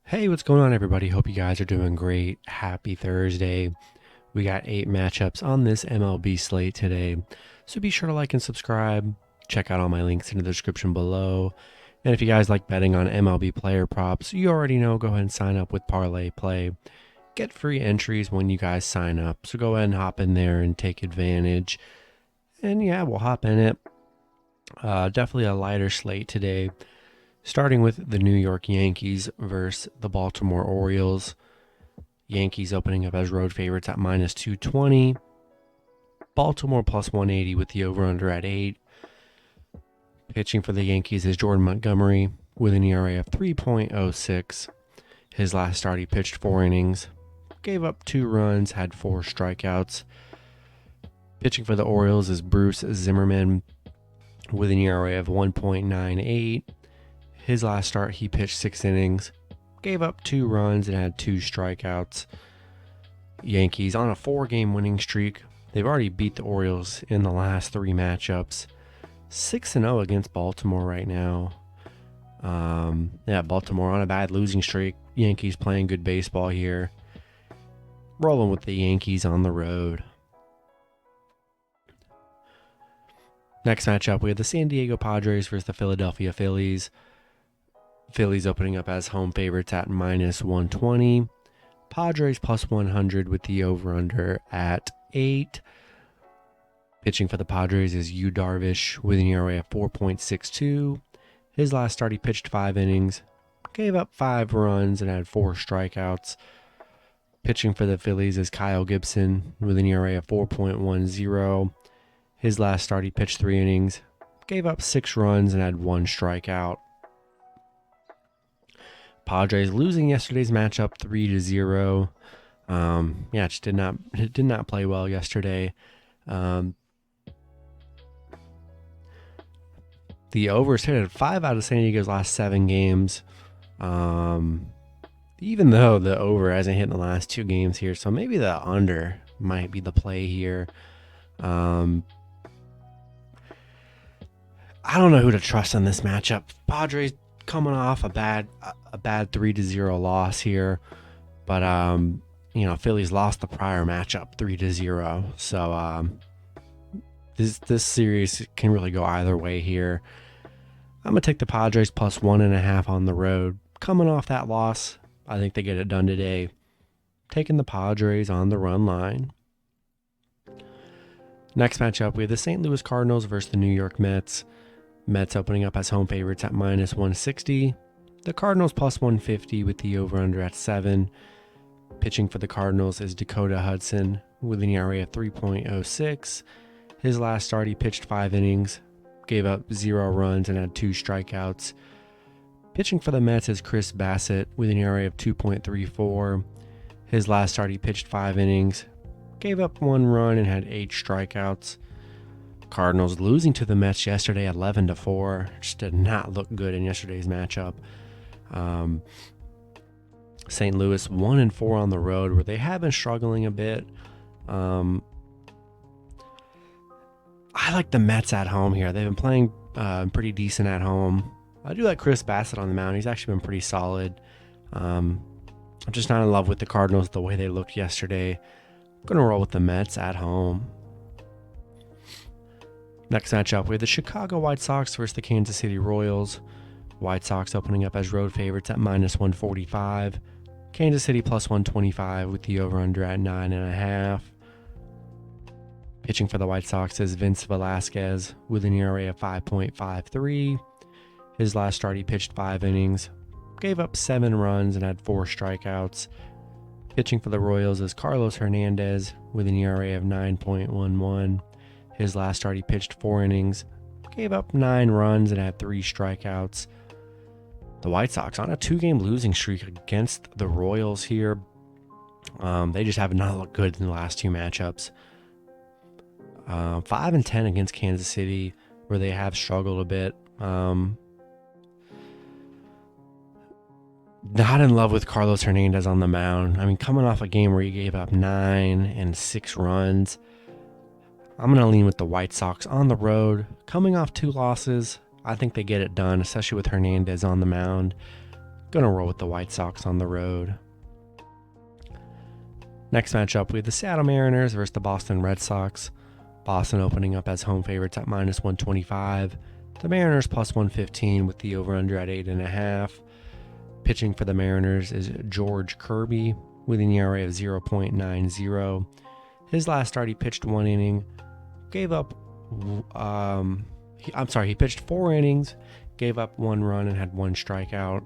Hey, what's going on, everybody? Hope you guys are doing great. Happy Thursday. We got 8 matchups on this MLB slate today, so be sure to like and subscribe. Check out all my links in the description below. And if you guys like betting on MLB player props, you already know, go ahead and sign up with Parlay Play. Get free entries when you guys sign up, so go ahead and hop in there and take advantage. And yeah, we'll hop in it. Definitely a lighter slate today. Starting with the New York Yankees versus the Baltimore Orioles. Yankees opening up as road favorites at minus 220. Baltimore plus 180 with the over-under at 8. Pitching for the Yankees is Jordan Montgomery with an ERA of 3.06. His last start, he pitched 4 innings, gave up 2 runs, had 4 strikeouts. Pitching for the Orioles is Bruce Zimmerman with an ERA of 1.98. His last start, he pitched 6 innings, gave up 2 runs, and had 2 strikeouts. Yankees on a 4-game winning streak. They've already beat the Orioles in the last 3 matchups. 6-0 against Baltimore right now. Baltimore on a bad losing streak. Yankees playing good baseball here. Rolling with the Yankees on the road. Next matchup, we have the San Diego Padres versus the Philadelphia Phillies. Phillies opening up as home favorites at minus 120. Padres plus 100 with the over-under at 8. Pitching for the Padres is Yu Darvish with an ERA of 4.62. His last start, he pitched 5 innings, gave up 5 runs, and had 4 strikeouts. Pitching for the Phillies is Kyle Gibson with an ERA of 4.10. His last start, he pitched 3 innings, gave up 6 runs, and had 1 strikeout. Padres losing yesterday's matchup 3-0. It did not play well yesterday. The overs hit at 5 out of San Diego's last 7 games. Even though the over hasn't hit in the last 2 games here, so maybe the under might be the play here. I don't know who to trust in this matchup. Padres coming off a bad 3-0 loss here, but Phillies lost the prior matchup 3-0, so this series can really go either way here. I'm gonna take the Padres plus 1.5 on the road. Coming off that loss, I think they get it done today. Taking the Padres on the run line. Next matchup, we have the St. Louis Cardinals versus the New York Mets. Mets opening up as home favorites at minus 160. The Cardinals plus 150 with the over-under at 7. Pitching for the Cardinals is Dakota Hudson with an ERA of 3.06. His last start, he pitched 5 innings, gave up 0 runs, and had 2 strikeouts. Pitching for the Mets is Chris Bassett with an ERA of 2.34. His last start, he pitched 5 innings, gave up 1 run, and had 8 strikeouts. Cardinals losing to the Mets yesterday 11-4. Just did not look good in yesterday's matchup. St. Louis 1-4 on the road, where they have been struggling a bit. I like the Mets at home here. They've been playing pretty decent at home. I do like Chris Bassett on the mound. He's actually been pretty solid. I'm just not in love with the Cardinals the way they looked yesterday. I'm going to roll with the Mets at home. Next matchup, we have the Chicago White Sox versus the Kansas City Royals. White Sox opening up as road favorites at minus 145. Kansas City plus 125 with the over-under at 9.5. Pitching for the White Sox is Vince Velasquez with an ERA of 5.53. His last start, he pitched 5 innings, gave up 7 runs, and had 4 strikeouts. Pitching for the Royals is Carlos Hernandez with an ERA of 9.11. His last start, he pitched 4 innings, gave up 9 runs, and had 3 strikeouts. The White Sox on a 2-game losing streak against the Royals here. They just have not looked good in the last 2 matchups. 5-10 against Kansas City, where they have struggled a bit. Not in love with Carlos Hernandez on the mound. I mean, coming off a game where he gave up 9 and 6 runs. I'm going to lean with the White Sox on the road. Coming off 2 losses, I think they get it done, especially with Hernandez on the mound. Gonna roll with the White Sox on the road. Next matchup, we have the Seattle Mariners versus the Boston Red Sox. Boston opening up as home favorites at minus 125. The Mariners plus 115 with the over-under at 8.5. Pitching for the Mariners is George Kirby with an ERA of 0.90. His last start, he pitched 1 inning, gave up, he pitched 4 innings, gave up 1 run and had 1 strikeout.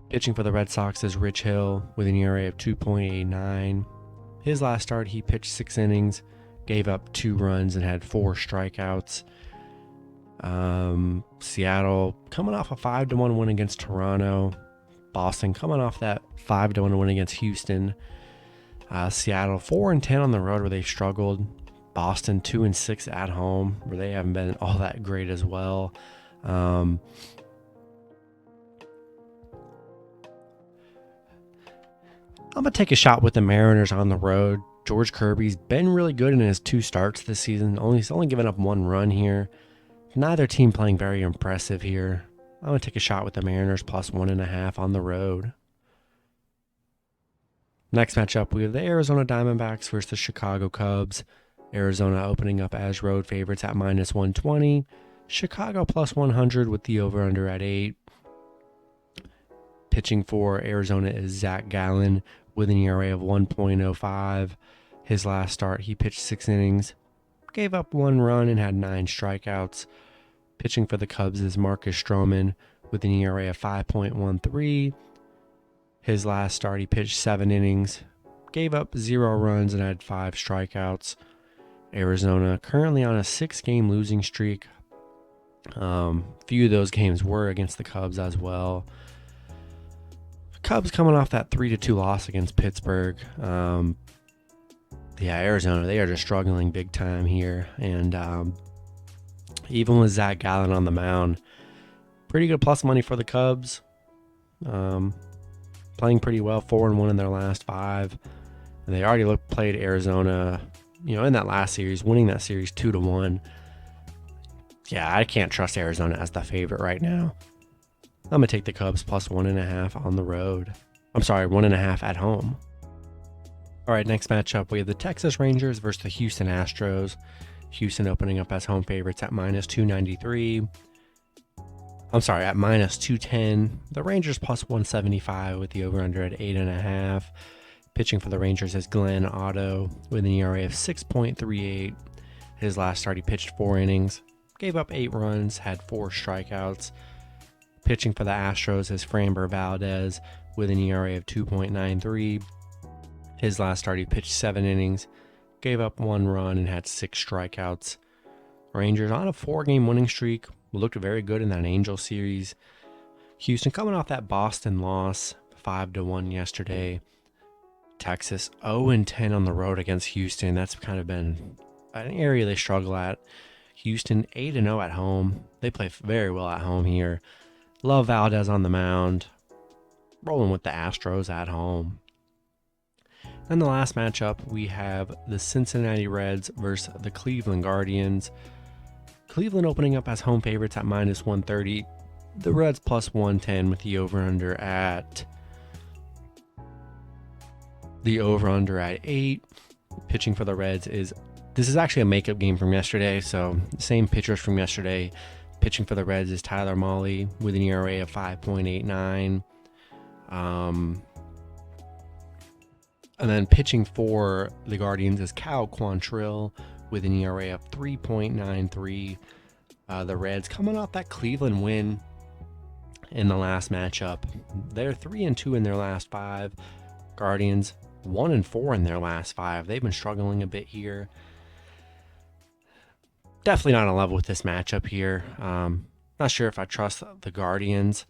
Pitching for the Red Sox is Rich Hill with an ERA of 2.89. His last start, he pitched 6 innings, gave up 2 runs and had 4 strikeouts. Seattle coming off a 5-1 win against Toronto. Boston coming off that 5-1 win against Houston. Seattle 4-10 on the road where they've struggled. Boston 2-6 at home where they haven't been all that great as well. I'm gonna take a shot with the Mariners on the road. George Kirby's been really good in his 2 starts this season. He's only given up 1 run here. Neither team playing very impressive here. I'm going to take a shot with the Mariners plus 1.5 on the road. Next matchup, we have the Arizona Diamondbacks versus the Chicago Cubs. Arizona opening up as road favorites at minus 120. Chicago plus 100 with the over-under at 8. Pitching for Arizona is Zach Gallen with an ERA of 1.05. His last start, he pitched 6 innings, gave up 1 run and had 9 strikeouts. Pitching for the Cubs is Marcus Stroman with an ERA of 5.13. His last start, he pitched 7 innings, gave up 0 runs and had 5 strikeouts. Arizona currently on a 6-game losing streak. Few of those games were against the Cubs as well. Cubs coming off that 3-2 loss against Pittsburgh. Arizona, they are just struggling big time here. And even with Zach Gallen on the mound, pretty good plus money for the Cubs. Playing pretty well, 4-1 in their last 5. And they already played Arizona, in that last series, winning that series 2-1. Yeah, I can't trust Arizona as the favorite right now. I'm going to take the Cubs plus 1.5 on the road. 1.5 at home. All right, next matchup, we have the Texas Rangers versus the Houston Astros. Houston opening up as home favorites at minus 293. At minus 210. The Rangers plus 175 with the over-under at 8.5. Pitching for the Rangers is Glenn Otto with an ERA of 6.38. His last start, he pitched 4 innings, gave up 8 runs, had 4 strikeouts. Pitching for the Astros is Framber Valdez with an ERA of 2.93. His last start, he pitched 7 innings, gave up 1 run and had 6 strikeouts. Rangers on a 4-game winning streak, looked very good in that Angel series. Houston coming off that Boston loss, 5-1 yesterday. Texas 0-10 on the road against Houston. That's kind of been an area they struggle at. Houston 8-0 at home. They play very well at home here. Love Valdez on the mound. Rolling with the Astros at home. And the last matchup, we have the Cincinnati Reds versus the Cleveland Guardians. Cleveland opening up as home favorites at minus 130. The Reds plus 110 with the over-under at 8. Pitching for the Reds this is actually a makeup game from yesterday, so same pitchers from yesterday. Pitching for the Reds is Tyler Mahle with an ERA of 5.89. And then pitching for the Guardians is Cal Quantrill with an ERA of 3.93. The Reds coming off that Cleveland win in the last matchup. They're 3-2 in their last 5. Guardians 1-4 in their last 5. They've been struggling a bit here. Definitely not on level with this matchup here. Not sure if I trust the Guardians.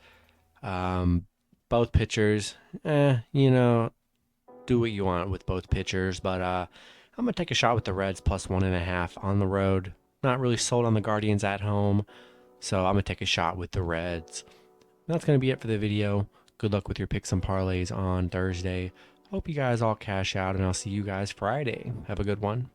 Both pitchers, do what you want with both pitchers, but I'm going to take a shot with the Reds plus 1.5 on the road. Not really sold on the Guardians at home, so I'm going to take a shot with the Reds. That's going to be it for the video. Good luck with your picks and parlays on Thursday. Hope you guys all cash out, and I'll see you guys Friday. Have a good one.